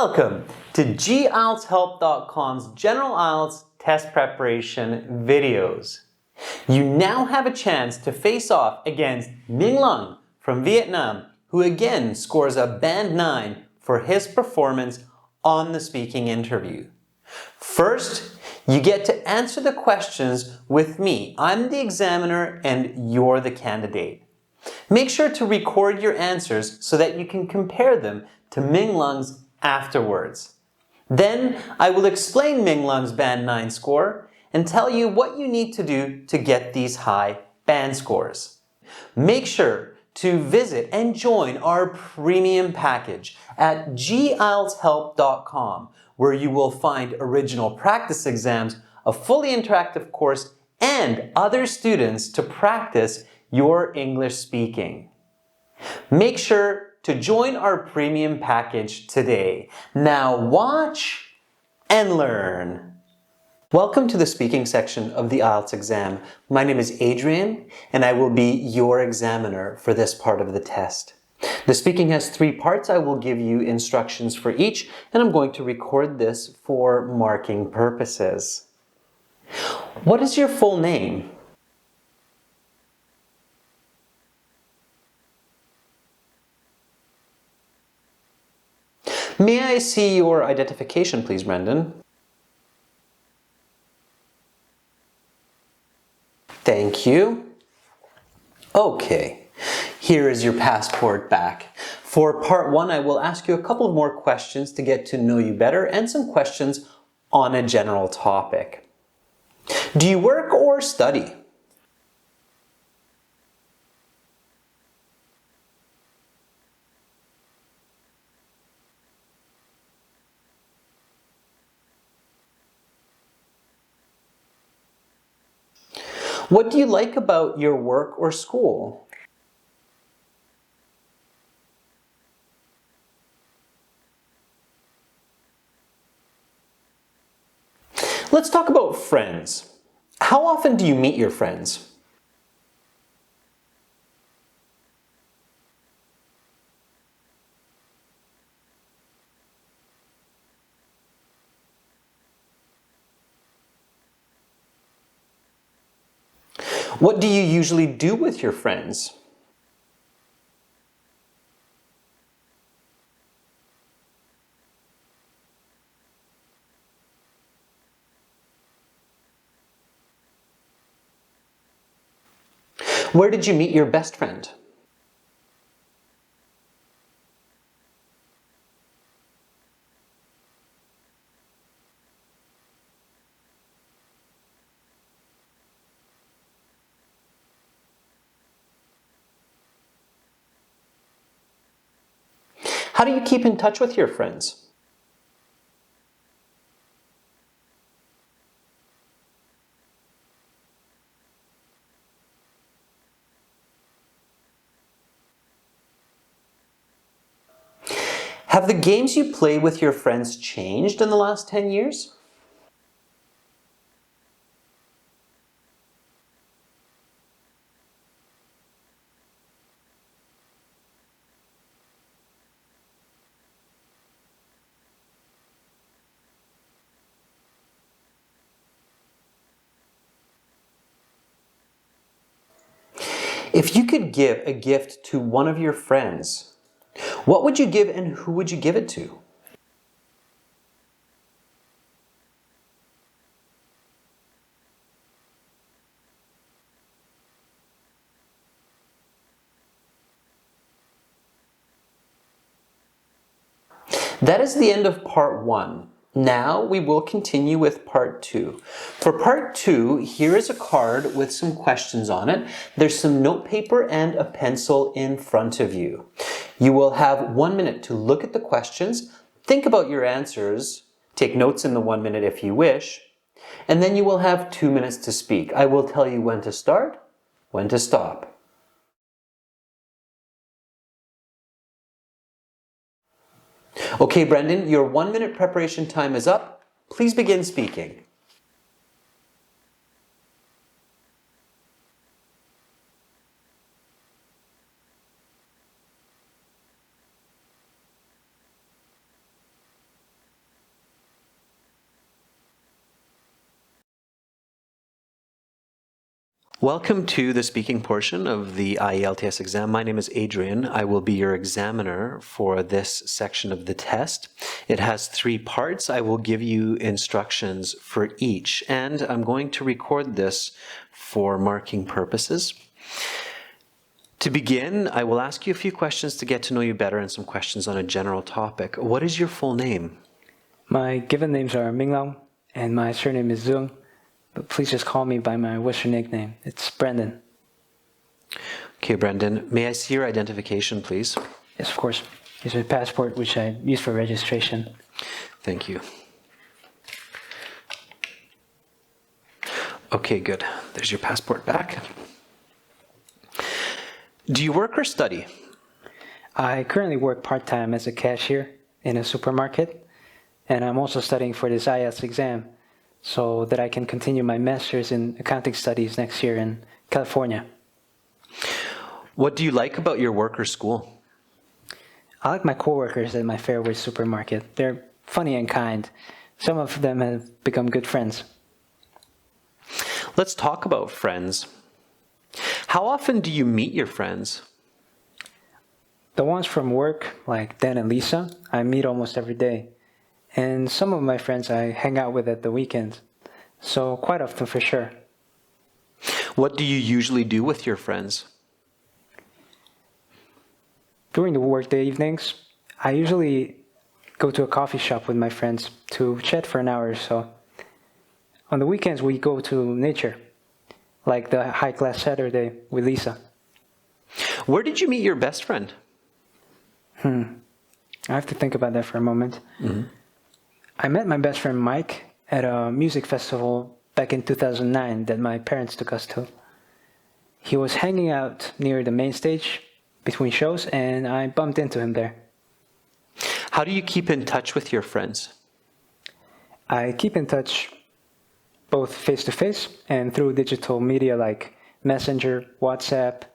Welcome to IELTShelp.com's General IELTS test preparation videos. You now have a chance to face off against Minh Long from Vietnam, who again scores a band 9 for his performance on the speaking interview. First, you get to answer the questions with me. I'm the examiner and you're the candidate. Make sure to record your answers so that you can compare them to Minh Long's afterwards. Then I will explain Minh Long's band 9 score and tell you what you need to do to get these high band scores. Make sure to visit and join our premium package at IELTShelp.com, where you will find original practice exams, a fully interactive course, and other students to practice your English speaking. Make sure to join our premium package today. Now watch and learn. Welcome to the speaking section of the IELTS exam. My name is Adrian and I will be your examiner for this part of the test. The speaking has 3 parts. I will give you instructions for each and I'm going to record this for marking purposes. What is your full name? May I see your identification, please, Brendan? Thank you. Okay, here is your passport back. For part 1, I will ask you a couple of more questions to get to know you better and some questions on a general topic. Do you work or study? What do you like about your work or school? Let's talk about friends. How often do you meet your friends? What do you usually do with your friends? Where did you meet your best friend? How do you keep in touch with your friends? Have the games you play with your friends changed in the last 10 years? If you could give a gift to one of your friends, what would you give and who would you give it to? That is the end of part 1. Now we will continue with part 2. For part 2, here is a card with some questions on it. There's some notepaper and a pencil in front of you. You will have 1 minute to look at the questions, think about your answers, take notes in the 1 minute if you wish, and then you will have 2 minutes to speak. I will tell you when to start, when to stop. Okay, Brendan, your 1 minute preparation time is up. Please begin speaking. Welcome to the speaking portion of the IELTS exam. My name is Adrian. I will be your examiner for this section of the test. It has 3 parts. I will give you instructions for each, and I'm going to record this for marking purposes. To begin, I will ask you a few questions to get to know you better and some questions on a general topic. What is your full name? My given names are Minglong, and my surname is Zung. But please just call me by my Western nickname. It's Brendan. Okay, Brendan. May I see your identification, please? Yes, of course. Here's my passport, which I use for registration. Thank you. Okay, good. There's your passport back. Do you work or study? I currently work part-time as a cashier in a supermarket, and I'm also studying for this IELTS exam, so that I can continue my master's in accounting studies next year in California. What do you like about your work or school? I like my coworkers at my Fairway supermarket. They're funny and kind. Some of them have become good friends. Let's talk about friends. How often do you meet your friends? The ones from work, like Dan and Lisa, I meet almost every day. And some of my friends I hang out with at the weekends, so quite often for sure. What do you usually do with your friends? During the workday evenings, I usually go to a coffee shop with my friends to chat for an hour or so. On the weekends, we go to nature, like the hike last Saturday with Lisa. Where did you meet your best friend? I have to think about that for a moment. I met my best friend Mike at a music festival back in 2009 that my parents took us to. He was hanging out near the main stage between shows, and I bumped into him there. How do you keep in touch with your friends? I keep in touch both face-to-face and through digital media like Messenger, WhatsApp,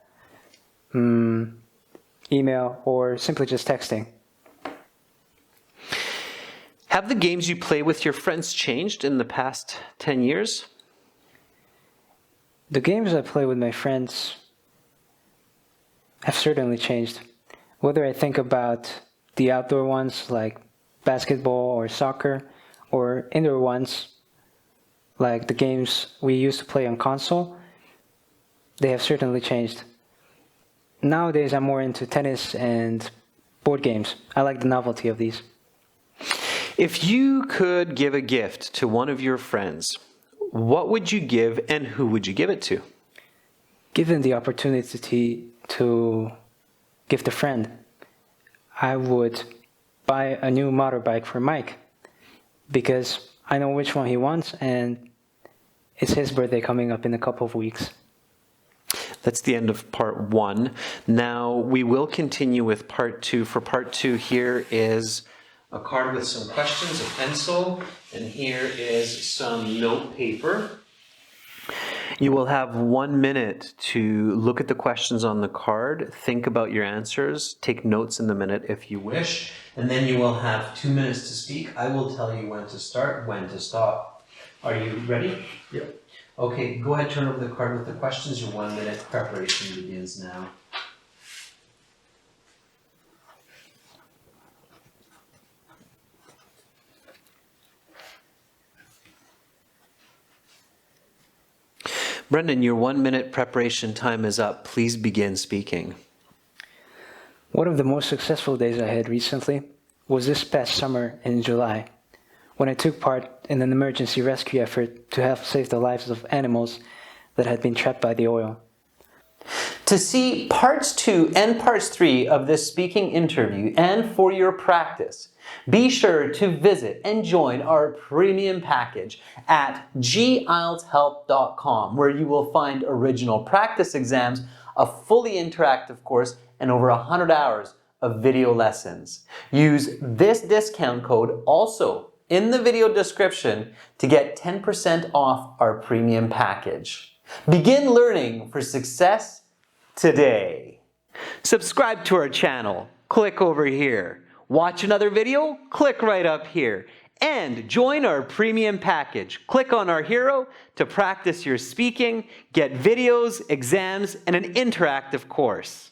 email, or simply just texting. Have the games you play with your friends changed in the past 10 years? The games I play with my friends have certainly changed. Whether I think about the outdoor ones like basketball or soccer, or indoor ones like the games we used to play on console, they have certainly changed. Nowadays I'm more into tennis and board games. I like the novelty of these. If you could give a gift to one of your friends, what would you give and who would you give it to? Given the opportunity to gift a friend, I would buy a new motorbike for Mike because I know which one he wants and it's his birthday coming up in a couple of weeks. That's the end of part 1. Now we will continue with part 2. For part 2, here is a card with some questions, a pencil, and here is some note paper. You will have 1 minute to look at the questions on the card, think about your answers, take notes in the minute if you wish, and then you will have 2 minutes to speak. I will tell you when to start, when to stop. Are you ready? Yep. Okay, go ahead, turn over the card with the questions. Your 1 minute preparation begins now. Brendan, your 1 minute preparation time is up. Please begin speaking. One of the most successful days I had recently was this past summer in July, when I took part in an emergency rescue effort to help save the lives of animals that had been trapped by the oil. To see parts 2 and parts 3 of this speaking interview and for your practice, be sure to visit and join our premium package at gieltshelp.com, where you will find original practice exams, a fully interactive course, and over 100 hours of video lessons. Use this discount code also in the video description to get 10% off our premium package. Begin learning for success today. Subscribe to our channel. Click over here. Watch another video? Click right up here. And join our premium package. Click on our hero to practice your speaking, get videos, exams, and an interactive course.